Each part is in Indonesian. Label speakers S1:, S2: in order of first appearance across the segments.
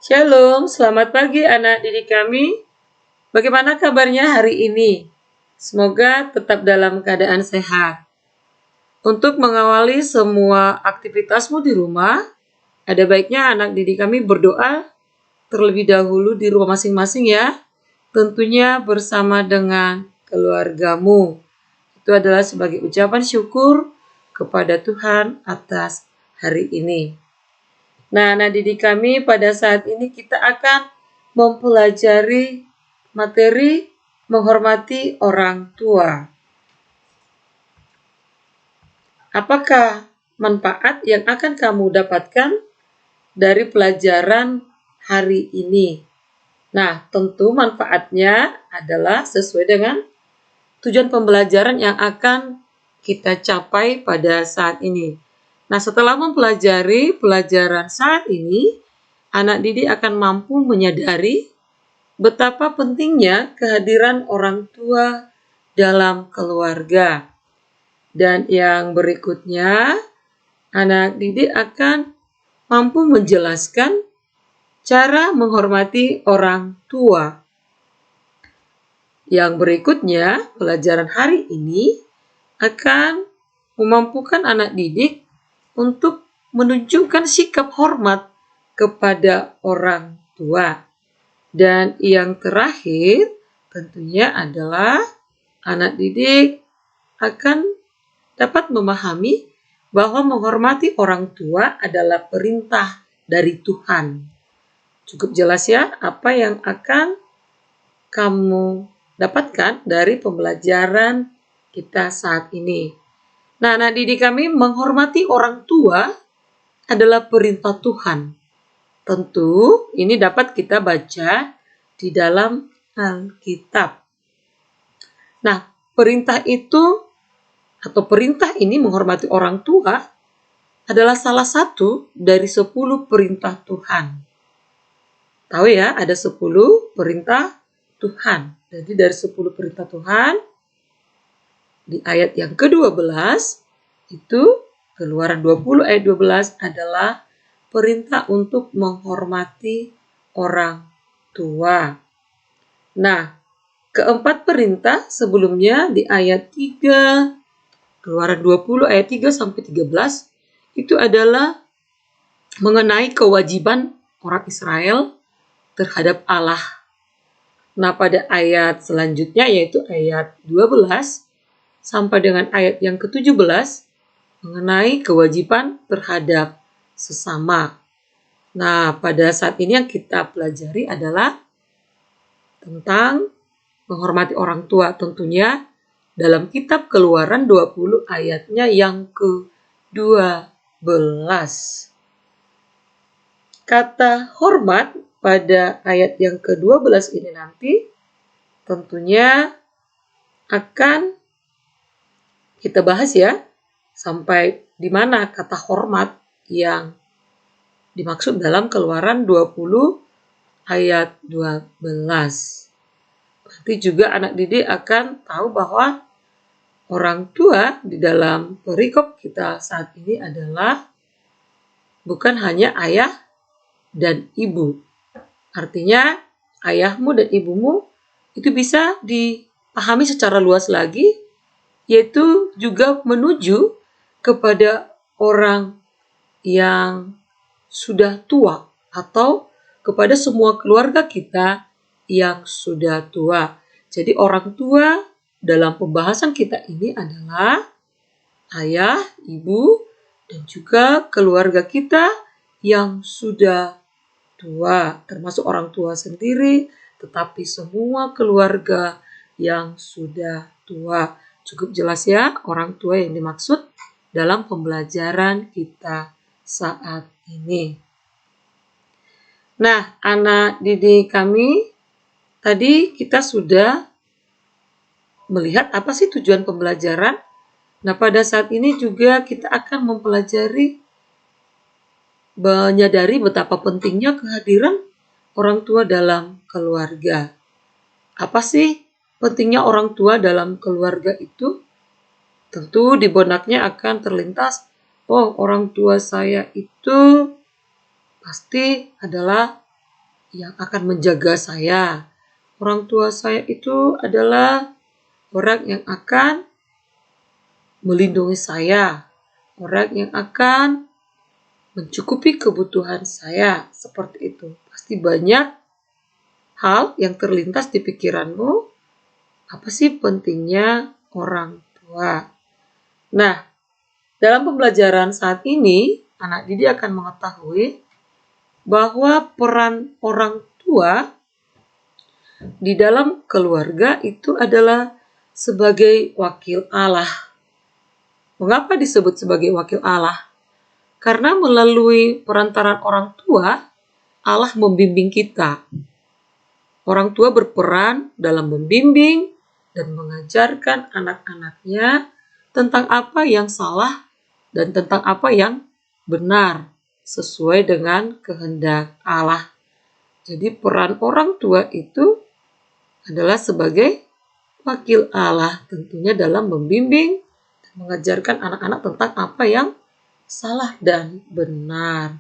S1: Shalom, selamat pagi anak didik kami. Bagaimana kabarnya hari ini? Semoga tetap dalam keadaan sehat. Untuk mengawali semua aktivitasmu di rumah, ada baiknya anak didik kami berdoa terlebih dahulu di rumah masing-masing ya. Tentunya bersama dengan keluargamu. Itu adalah sebagai ucapan syukur kepada Tuhan atas hari ini. Nah, anak didik kami pada saat ini kita akan mempelajari materi menghormati orang tua. Apakah manfaat yang akan kamu dapatkan dari pelajaran hari ini? Nah, tentu manfaatnya adalah sesuai dengan tujuan pembelajaran yang akan kita capai pada saat ini. Nah, setelah mempelajari pelajaran saat ini, anak didik akan mampu menyadari betapa pentingnya kehadiran orang tua dalam keluarga. Dan yang berikutnya, anak didik akan mampu menjelaskan cara menghormati orang tua. Yang berikutnya, pelajaran hari ini akan memampukan anak didik untuk menunjukkan sikap hormat kepada orang tua. Dan yang terakhir tentunya adalah anak didik akan dapat memahami bahwa menghormati orang tua adalah perintah dari Tuhan. Cukup jelas ya apa yang akan kamu dapatkan dari pembelajaran kita saat ini. Nah, anak didik kami, menghormati orang tua adalah perintah Tuhan. Tentu ini dapat kita baca di dalam Alkitab. Nah, perintah ini menghormati orang tua adalah salah satu dari 10 perintah Tuhan. Tahu ya, ada 10 perintah Tuhan. Jadi dari 10 perintah Tuhan, di ayat yang ke-12, itu Keluaran 20 ayat 12 adalah perintah untuk menghormati orang tua. Nah, keempat perintah sebelumnya di ayat 3, Keluaran 20 ayat 3 sampai 13, itu adalah mengenai kewajiban orang Israel terhadap Allah. Nah, pada ayat selanjutnya yaitu ayat 12 sampai dengan ayat yang ke-17 mengenai kewajiban terhadap sesama. Nah, pada saat ini yang kita pelajari adalah tentang menghormati orang tua, tentunya dalam kitab Keluaran 20 ayatnya yang ke-12. Kata hormat pada ayat yang ke-12 ini nanti tentunya akan kita bahas ya, sampai di mana kata hormat yang dimaksud dalam Keluaran 20 ayat 12. Nanti juga anak didik akan tahu bahwa orang tua di dalam perikop kita saat ini adalah bukan hanya ayah dan ibu. Artinya ayahmu dan ibumu itu bisa dipahami secara luas lagi, yaitu juga menuju kepada orang yang sudah tua atau kepada semua keluarga kita yang sudah tua. Jadi orang tua dalam pembahasan kita ini adalah ayah, ibu, dan juga keluarga kita yang sudah tua, termasuk orang tua sendiri, tetapi semua keluarga yang sudah tua. Cukup jelas ya orang tua yang dimaksud dalam pembelajaran kita saat ini. Nah, anak didik kami, tadi kita sudah melihat apa sih tujuan pembelajaran. Nah, pada saat ini juga kita akan menyadari betapa pentingnya kehadiran orang tua dalam keluarga. Apa sih pentingnya orang tua dalam keluarga itu? Tentu di benaknya akan terlintas, oh orang tua saya itu pasti adalah yang akan menjaga saya. Orang tua saya itu adalah orang yang akan melindungi saya, orang yang akan mencukupi kebutuhan saya. Seperti itu. Pasti banyak hal yang terlintas di pikiranmu. Apa sih pentingnya orang tua? Nah, dalam pembelajaran saat ini, anak didik akan mengetahui bahwa peran orang tua di dalam keluarga itu adalah sebagai wakil Allah. Mengapa disebut sebagai wakil Allah? Karena melalui perantaran orang tua, Allah membimbing kita. Orang tua berperan dalam membimbing dan mengajarkan anak-anaknya tentang apa yang salah dan tentang apa yang benar sesuai dengan kehendak Allah. Jadi peran orang tua itu adalah sebagai wakil Allah tentunya dalam membimbing dan mengajarkan anak-anak tentang apa yang salah dan benar.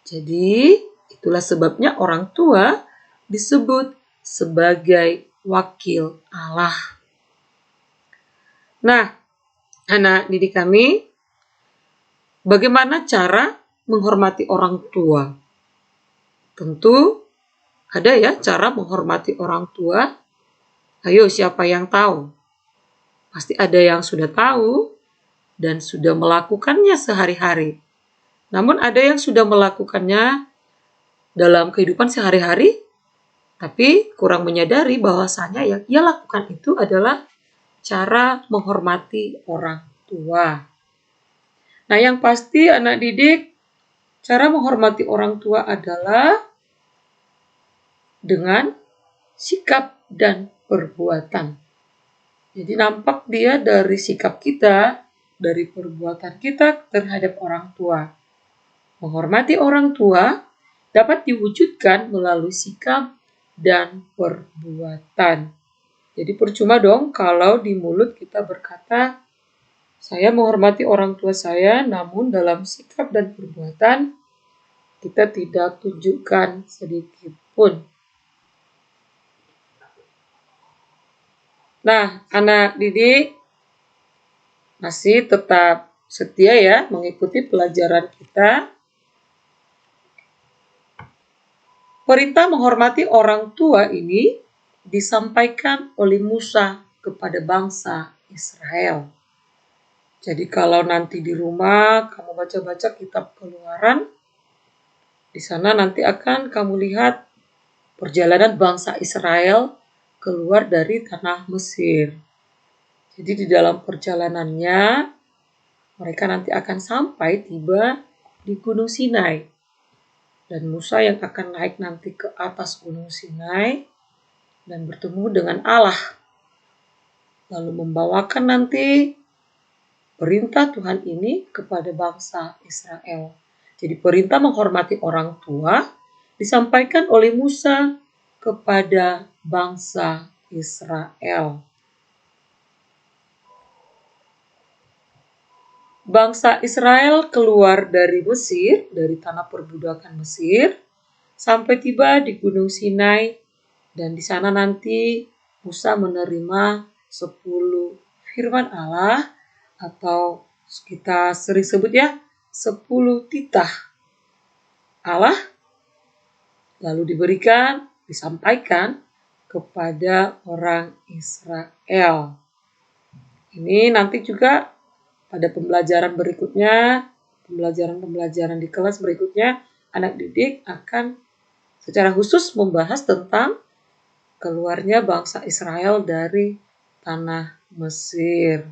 S1: Jadi itulah sebabnya orang tua disebut sebagai wakil Allah. Nah, anak didik kami, bagaimana cara menghormati orang tua? Tentu ada ya cara menghormati orang tua. Ayo, siapa yang tahu? Pasti ada yang sudah tahu dan sudah melakukannya sehari-hari. Namun ada yang sudah melakukannya dalam kehidupan sehari-hari, tapi kurang menyadari bahwasanya yang ia lakukan itu adalah cara menghormati orang tua. Nah, yang pasti anak didik, cara menghormati orang tua adalah dengan sikap dan perbuatan. Jadi nampak dia dari sikap kita, dari perbuatan kita terhadap orang tua. Menghormati orang tua dapat diwujudkan melalui sikap dan perbuatan. Jadi percuma dong kalau di mulut kita berkata, saya menghormati orang tua saya, namun dalam sikap dan perbuatan kita tidak tunjukkan sedikit pun. Nah, anak didik masih tetap setia ya mengikuti pelajaran kita. Perintah menghormati orang tua ini disampaikan oleh Musa kepada bangsa Israel. Jadi kalau nanti di rumah kamu baca-baca kitab Keluaran, di sana nanti akan kamu lihat perjalanan bangsa Israel keluar dari tanah Mesir. Jadi di dalam perjalanannya mereka nanti akan sampai tiba di Gunung Sinai. Dan Musa yang akan naik nanti ke atas Gunung Sinai dan bertemu dengan Allah. Lalu membawakan nanti perintah Tuhan ini kepada bangsa Israel. Jadi perintah menghormati orang tua disampaikan oleh Musa kepada bangsa Israel. Bangsa Israel keluar dari Mesir, dari tanah perbudakan Mesir, sampai tiba di Gunung Sinai, dan di sana nanti Musa menerima 10 firman Allah, atau kita sering sebut ya, 10 titah Allah, lalu diberikan, disampaikan kepada orang Israel. Ini nanti juga pada pembelajaran berikutnya, pembelajaran di kelas berikutnya, anak didik akan secara khusus membahas tentang keluarnya bangsa Israel dari tanah Mesir.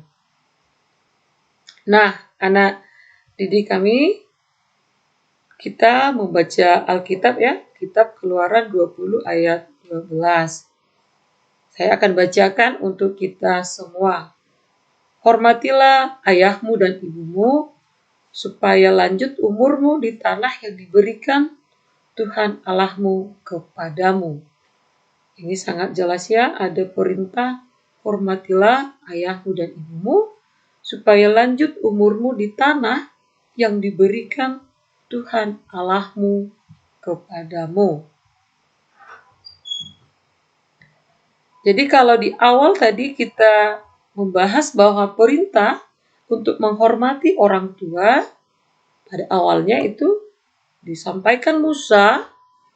S1: Nah, anak didik kami, kita membaca Alkitab ya, kitab Keluaran 20 ayat 12. Saya akan bacakan untuk kita semua. Hormatilah ayahmu dan ibumu, supaya lanjut umurmu di tanah yang diberikan Tuhan Allahmu kepadamu. Ini sangat jelas ya, ada perintah hormatilah ayahmu dan ibumu, supaya lanjut umurmu di tanah yang diberikan Tuhan Allahmu kepadamu. Jadi kalau di awal tadi kita membahas bahwa perintah untuk menghormati orang tua, pada awalnya itu disampaikan Musa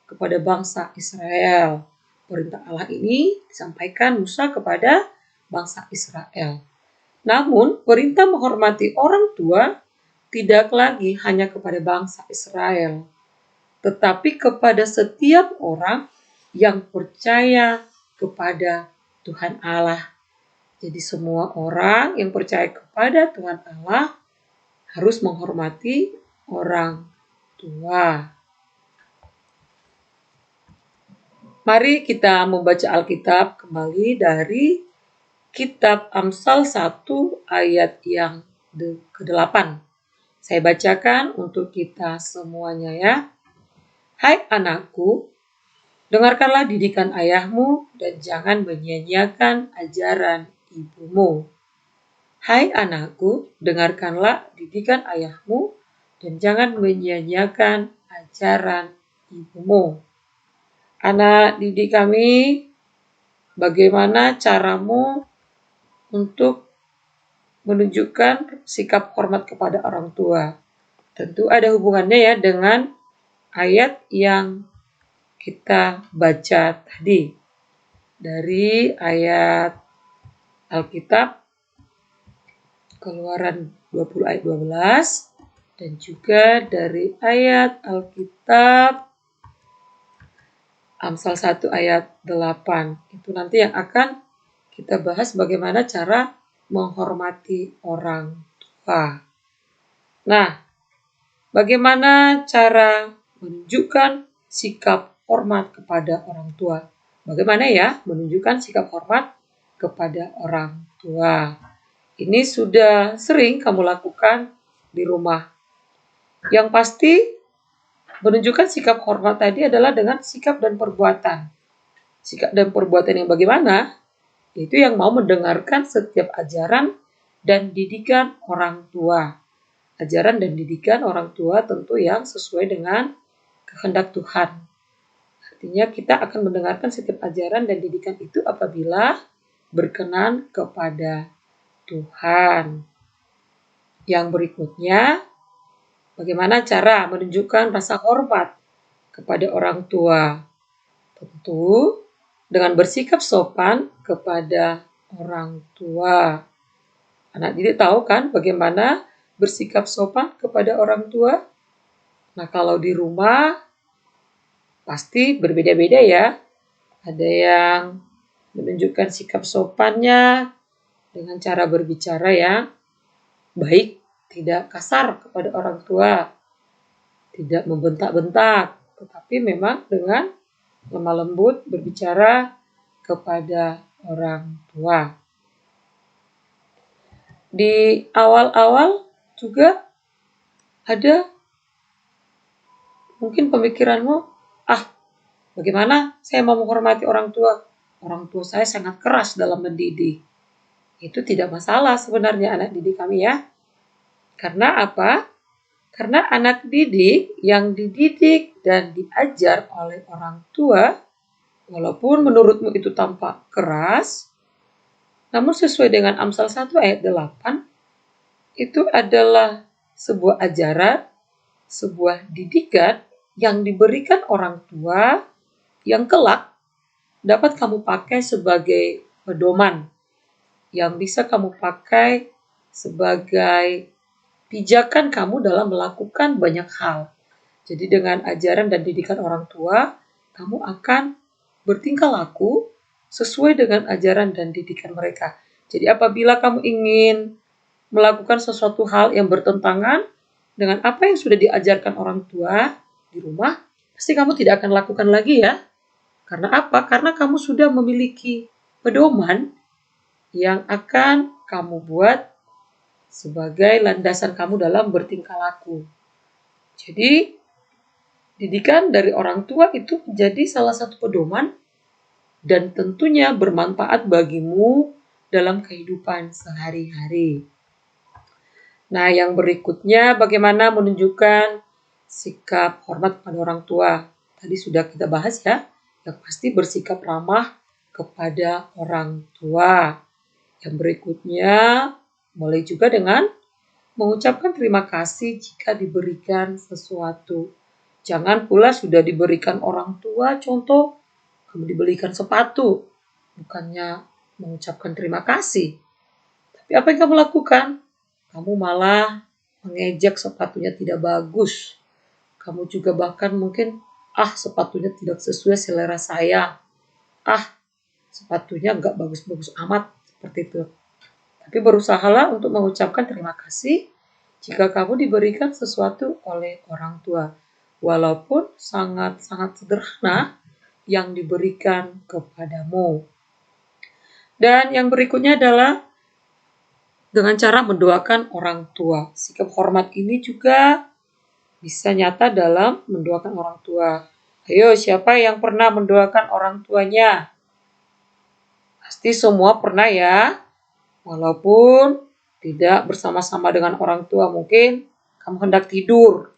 S1: kepada bangsa Israel. Perintah Allah ini disampaikan Musa kepada bangsa Israel. Namun, perintah menghormati orang tua tidak lagi hanya kepada bangsa Israel, tetapi kepada setiap orang yang percaya kepada Tuhan Allah. Jadi semua orang yang percaya kepada Tuhan Allah harus menghormati orang tua. Mari kita membaca Alkitab kembali dari Kitab Amsal 1 ayat yang ke-8. Saya bacakan untuk kita semuanya ya. Hai anakku, dengarkanlah didikan ayahmu dan jangan menyia-nyiakan ajaran ibumu. Hai anakku, dengarkanlah didikan ayahmu dan jangan menyia-nyiakan ajaran ibumu. Anak didik kami, bagaimana caramu untuk menunjukkan sikap hormat kepada orang tua? Tentu ada hubungannya ya dengan ayat yang kita baca tadi. Dari ayat Alkitab Keluaran 20 ayat 12 dan juga dari ayat Alkitab Amsal 1 ayat 8. Itu nanti yang akan kita bahas bagaimana cara menghormati orang tua. Nah, bagaimana cara menunjukkan sikap hormat kepada orang tua? Bagaimana ya menunjukkan sikap hormat kepada orang tua? Ini sudah sering kamu lakukan di rumah. Yang pasti menunjukkan sikap hormat tadi adalah dengan sikap dan perbuatan. Sikap dan perbuatan yang bagaimana? Yaitu yang mau mendengarkan setiap ajaran dan didikan orang tua. Ajaran dan didikan orang tua tentu yang sesuai dengan kehendak Tuhan. Artinya kita akan mendengarkan setiap ajaran dan didikan itu apabila berkenan kepada Tuhan. Yang berikutnya, bagaimana cara menunjukkan rasa hormat kepada orang tua? Tentu dengan bersikap sopan kepada orang tua. Anak didik tahu kan bagaimana bersikap sopan kepada orang tua? Nah, kalau di rumah pasti berbeda-beda ya. Ada yang menunjukkan sikap sopannya dengan cara berbicara yang baik, tidak kasar kepada orang tua, tidak membentak-bentak, tetapi memang dengan lemah lembut berbicara kepada orang tua. Di awal-awal juga ada mungkin pemikiranmu, bagaimana saya mau menghormati orang tua? Orang tua saya sangat keras dalam mendidik. Itu tidak masalah sebenarnya anak didik kami ya. Karena apa? Karena anak didik yang dididik dan diajar oleh orang tua, walaupun menurutmu itu tampak keras, namun sesuai dengan Amsal 1 ayat 8, itu adalah sebuah ajaran, sebuah didikan yang diberikan orang tua yang kelak dapat kamu pakai sebagai pedoman, yang bisa kamu pakai sebagai pijakan kamu dalam melakukan banyak hal. Jadi dengan ajaran dan didikan orang tua, kamu akan bertingkah laku sesuai dengan ajaran dan didikan mereka. Jadi apabila kamu ingin melakukan sesuatu hal yang bertentangan dengan apa yang sudah diajarkan orang tua di rumah, pasti kamu tidak akan lakukan lagi ya. Karena apa? Karena kamu sudah memiliki pedoman yang akan kamu buat sebagai landasan kamu dalam bertingkah laku. Jadi, didikan dari orang tua itu menjadi salah satu pedoman dan tentunya bermanfaat bagimu dalam kehidupan sehari-hari. Nah, yang berikutnya bagaimana menunjukkan sikap hormat kepada orang tua. Tadi sudah kita bahas ya, yang pasti bersikap ramah kepada orang tua. Yang berikutnya, boleh juga dengan mengucapkan terima kasih jika diberikan sesuatu. Jangan pula sudah diberikan orang tua, contoh, kamu dibelikan sepatu, bukannya mengucapkan terima kasih. Tapi apa yang kamu lakukan? Kamu malah mengejek sepatunya tidak bagus. Kamu juga bahkan mungkin, sepatunya tidak sesuai selera saya. Sepatunya nggak bagus-bagus amat, seperti itu. Tapi berusahalah untuk mengucapkan terima kasih jika kamu diberikan sesuatu oleh orang tua. Walaupun sangat-sangat sederhana yang diberikan kepadamu. Dan yang berikutnya adalah dengan cara mendoakan orang tua. Sikap hormat ini juga bisa nyata dalam mendoakan orang tua. Ayo, siapa yang pernah mendoakan orang tuanya? Pasti semua pernah ya. Walaupun tidak bersama-sama dengan orang tua, mungkin kamu hendak tidur.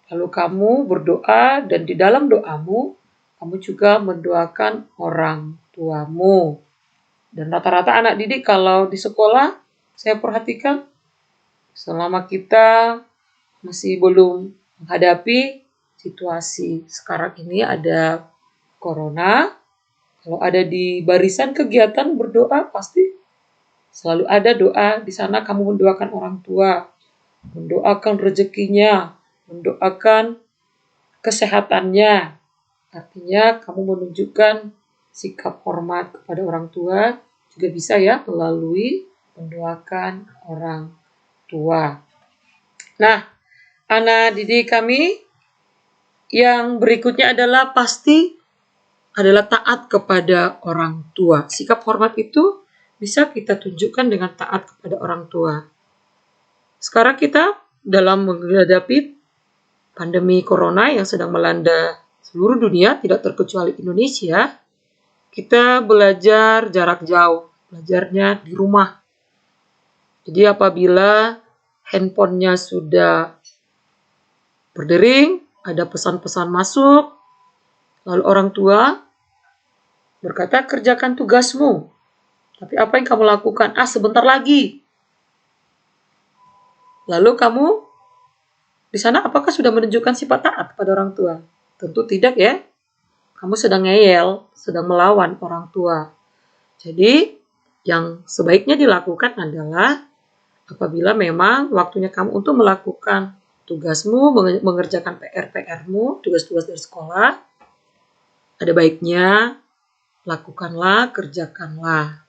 S1: Lalu kamu berdoa dan di dalam doamu, kamu juga mendoakan orang tuamu. Dan rata-rata anak didik kalau di sekolah, saya perhatikan selama kita masih belum menghadapi situasi sekarang ini ada corona, kalau ada di barisan kegiatan berdoa pasti selalu ada doa di sana, kamu mendoakan orang tua, mendoakan rezekinya, mendoakan kesehatannya. Artinya kamu menunjukkan sikap hormat kepada orang tua juga bisa ya melalui mendoakan orang tua. Nah, anak didik kami yang berikutnya adalah pasti adalah taat kepada orang tua. Sikap hormat itu bisa kita tunjukkan dengan taat kepada orang tua. Sekarang kita dalam menghadapi pandemi corona yang sedang melanda seluruh dunia, tidak terkecuali Indonesia, kita belajar jarak jauh, belajarnya di rumah. Jadi apabila handphonenya sudah berdering, ada pesan-pesan masuk, lalu orang tua berkata, kerjakan tugasmu. Tapi apa yang kamu lakukan? Sebentar lagi. Lalu kamu di sana apakah sudah menunjukkan sifat taat kepada orang tua? Tentu tidak ya. Kamu sedang ngeyel, sedang melawan orang tua. Jadi yang sebaiknya dilakukan adalah apabila memang waktunya kamu untuk melakukan tugasmu, mengerjakan PR-mu, tugas-tugas dari sekolah, ada baiknya lakukanlah, kerjakanlah.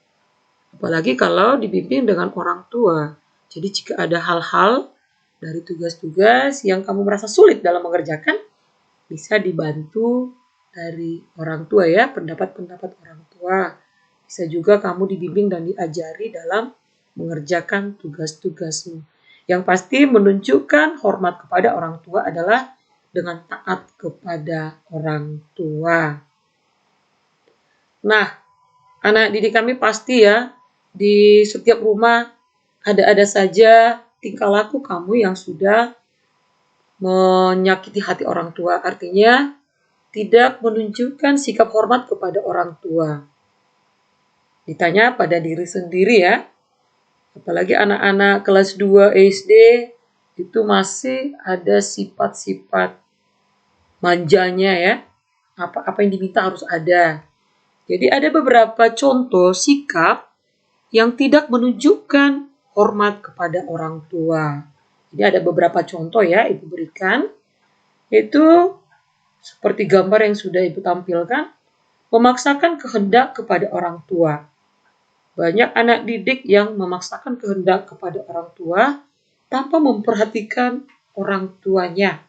S1: Apalagi kalau dibimbing dengan orang tua. Jadi jika ada hal-hal dari tugas-tugas yang kamu merasa sulit dalam mengerjakan, bisa dibantu dari orang tua ya, pendapat-pendapat orang tua. Bisa juga kamu dibimbing dan diajari dalam mengerjakan tugas-tugasmu. Yang pasti menunjukkan hormat kepada orang tua adalah dengan taat kepada orang tua. Nah, anak didik kami pasti ya, di setiap rumah ada saja tingkah laku kamu yang sudah menyakiti hati orang tua. Artinya tidak menunjukkan sikap hormat kepada orang tua. Ditanya pada diri sendiri ya. Apalagi anak-anak kelas 2 SD itu masih ada sifat-sifat manjanya ya. Apa yang diminta harus ada. Jadi ada beberapa contoh sikap yang tidak menunjukkan hormat kepada orang tua. Jadi ada beberapa contoh ya Ibu berikan. Itu seperti gambar yang sudah Ibu tampilkan, memaksakan kehendak kepada orang tua. Banyak anak didik yang memaksakan kehendak kepada orang tua tanpa memperhatikan orang tuanya.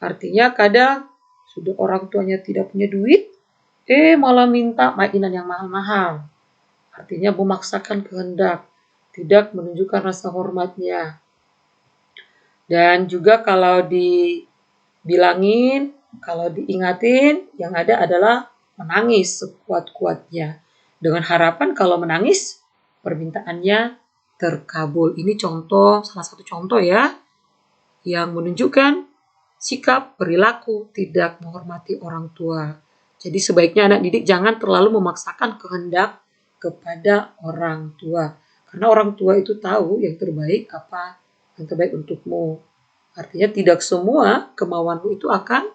S1: Artinya kadang sudah orang tuanya tidak punya duit, malah minta mainan yang mahal-mahal. Artinya memaksakan kehendak, tidak menunjukkan rasa hormatnya. Dan juga kalau dibilangin, kalau diingatin, yang ada adalah menangis sekuat-kuatnya. Dengan harapan kalau menangis, permintaannya terkabul. Ini salah satu contoh ya, yang menunjukkan sikap perilaku tidak menghormati orang tua. Jadi sebaiknya anak didik jangan terlalu memaksakan kehendak kepada orang tua. Karena orang tua itu tahu yang terbaik apa yang terbaik untukmu. Artinya tidak semua kemauanmu itu akan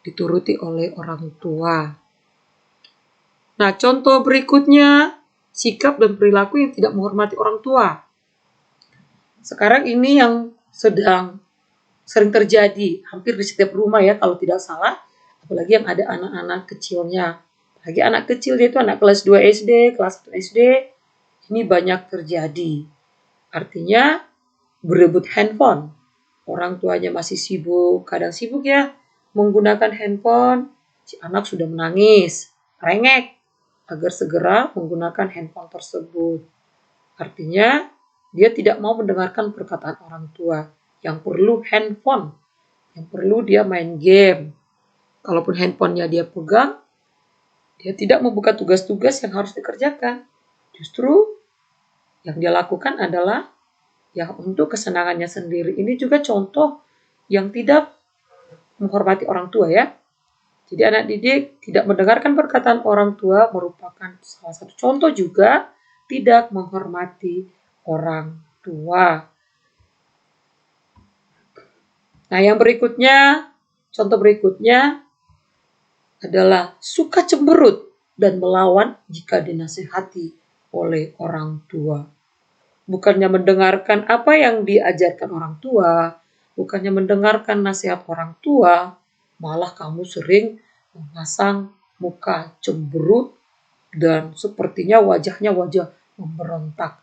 S1: dituruti oleh orang tua. Nah, contoh berikutnya, sikap dan perilaku yang tidak menghormati orang tua. Sekarang ini yang sedang sering terjadi hampir di setiap rumah ya kalau tidak salah, apalagi yang ada anak-anak kecilnya. Apalagi anak kecil itu anak kelas 2 SD, kelas 1 SD, ini banyak terjadi. Artinya berebut handphone. Orang tuanya masih sibuk, kadang sibuk ya menggunakan handphone, si anak sudah menangis, rengek agar segera menggunakan handphone tersebut. Artinya dia tidak mau mendengarkan perkataan orang tua. Yang perlu handphone, yang perlu dia main game. Kalaupun handphonenya dia pegang, dia tidak membuka tugas-tugas yang harus dikerjakan. Justru yang dia lakukan adalah ya untuk kesenangannya sendiri. Ini juga contoh yang tidak menghormati orang tua ya. Jadi anak didik tidak mendengarkan perkataan orang tua merupakan salah satu contoh juga tidak menghormati orang tua. Nah, yang berikutnya, contoh berikutnya adalah suka cemberut dan melawan jika dinasihati oleh orang tua. Bukannya mendengarkan apa yang diajarkan orang tua, bukannya mendengarkan nasihat orang tua, malah kamu sering memasang muka cemberut dan sepertinya wajahnya wajah memberontak.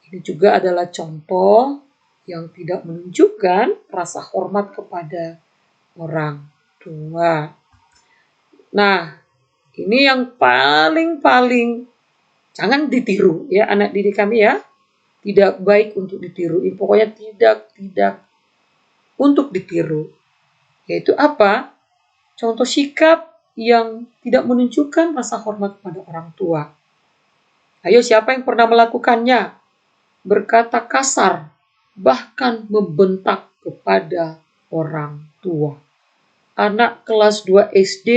S1: Ini juga adalah contoh yang tidak menunjukkan rasa hormat kepada orang tua. Nah, ini yang paling jangan ditiru ya anak didik kami ya. Tidak baik untuk ditiru. Pokoknya tidak untuk ditiru. Yaitu apa? Contoh sikap yang tidak menunjukkan rasa hormat kepada orang tua. Ayo, siapa yang pernah melakukannya? Berkata kasar, bahkan membentak kepada orang tua. Anak kelas 2 SD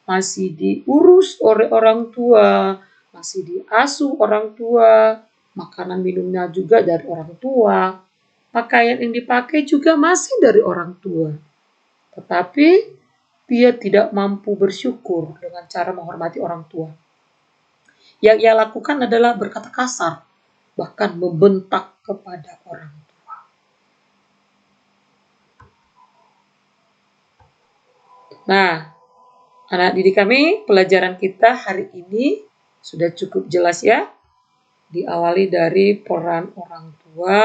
S1: masih diurus oleh orang tua, masih diasuh orang tua, makanan minumnya juga dari orang tua, pakaian yang dipakai juga masih dari orang tua. Tetapi dia tidak mampu bersyukur dengan cara menghormati orang tua. Yang ia lakukan adalah berkata kasar, bahkan membentak kepada orang tua. Nah, anak didik kami, pelajaran kita hari ini sudah cukup jelas ya. Diawali dari peran orang tua.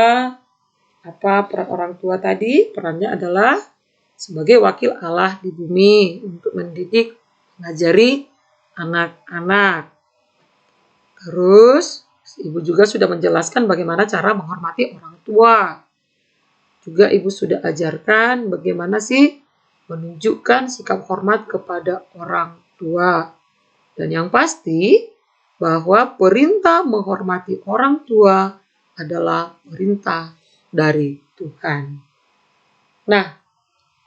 S1: Apa peran orang tua tadi? Perannya adalah sebagai wakil Allah di bumi untuk mendidik, mengajari anak-anak. Terus, Ibu juga sudah menjelaskan bagaimana cara menghormati orang tua. Juga Ibu sudah ajarkan bagaimana sih menunjukkan sikap hormat kepada orang tua. Dan yang pasti bahwa perintah menghormati orang tua adalah perintah dari Tuhan. Nah,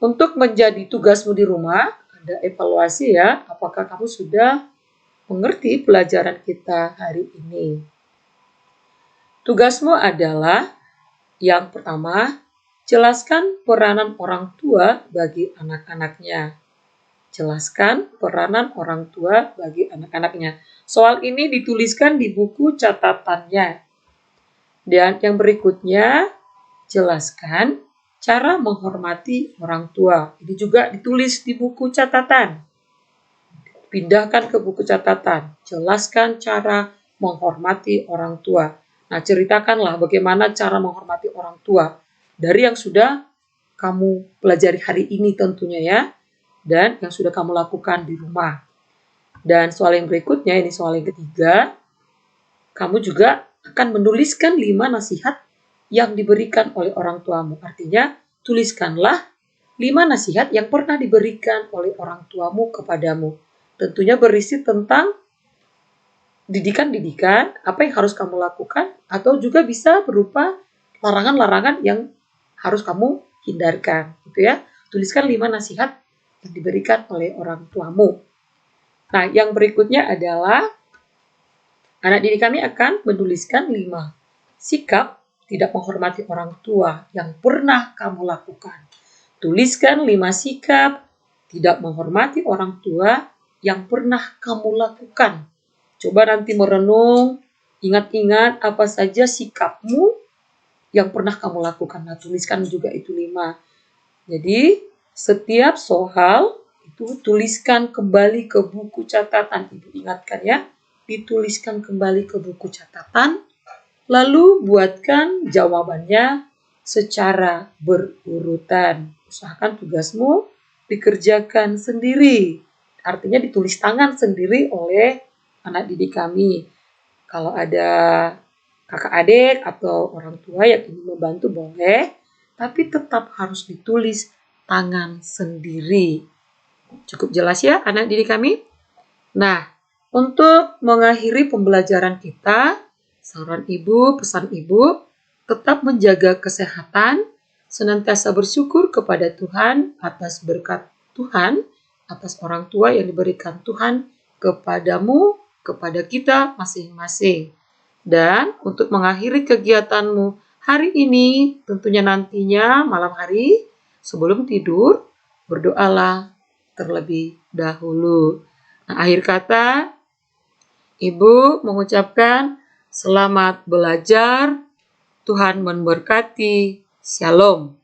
S1: untuk menjadi tugasmu di rumah, ada evaluasi ya, apakah kamu sudah mengerti pelajaran kita hari ini. Tugasmu adalah yang pertama, jelaskan peranan orang tua bagi anak-anaknya. Jelaskan peranan orang tua bagi anak-anaknya. Soal ini dituliskan di buku catatannya. Dan yang berikutnya, jelaskan cara menghormati orang tua. Ini juga ditulis di buku catatan. Pindahkan ke buku catatan. Jelaskan cara menghormati orang tua. Nah, ceritakanlah bagaimana cara menghormati orang tua. Dari yang sudah kamu pelajari hari ini tentunya ya. Dan yang sudah kamu lakukan di rumah. Dan soal yang berikutnya, ini soal yang ketiga. Kamu juga akan menuliskan 5 nasihat yang diberikan oleh orang tuamu. Artinya, tuliskanlah 5 nasihat yang pernah diberikan oleh orang tuamu kepadamu. Tentunya berisi tentang didikan-didikan, apa yang harus kamu lakukan, atau juga bisa berupa larangan-larangan yang harus kamu hindarkan. Gitu ya. Tuliskan 5 nasihat yang diberikan oleh orang tuamu. Nah, yang berikutnya adalah anak didik kami akan menuliskan 5 sikap tidak menghormati orang tua yang pernah kamu lakukan. Tuliskan 5 sikap tidak menghormati orang tua yang pernah kamu lakukan. Coba nanti merenung, ingat-ingat apa saja sikapmu yang pernah kamu lakukan. Nah, tuliskan juga itu 5. Jadi, setiap soal itu tuliskan kembali ke buku catatan. Ibu ingatkan ya, dituliskan kembali ke buku catatan, lalu buatkan jawabannya secara berurutan. Usahakan tugasmu dikerjakan sendiri. Artinya ditulis tangan sendiri oleh anak didik kami. Kalau ada kakak adik atau orang tua yang ingin membantu boleh, tapi tetap harus ditulis tangan sendiri. Cukup jelas ya anak didik kami? Nah, untuk mengakhiri pembelajaran kita, saran ibu, pesan ibu, tetap menjaga kesehatan, senantiasa bersyukur kepada Tuhan atas berkat Tuhan, atas orang tua yang diberikan Tuhan kepadamu, kepada kita masing-masing. Dan untuk mengakhiri kegiatanmu hari ini, tentunya nantinya malam hari, sebelum tidur, berdoalah terlebih dahulu. Nah, akhir kata, Ibu mengucapkan selamat belajar, Tuhan memberkati, Shalom.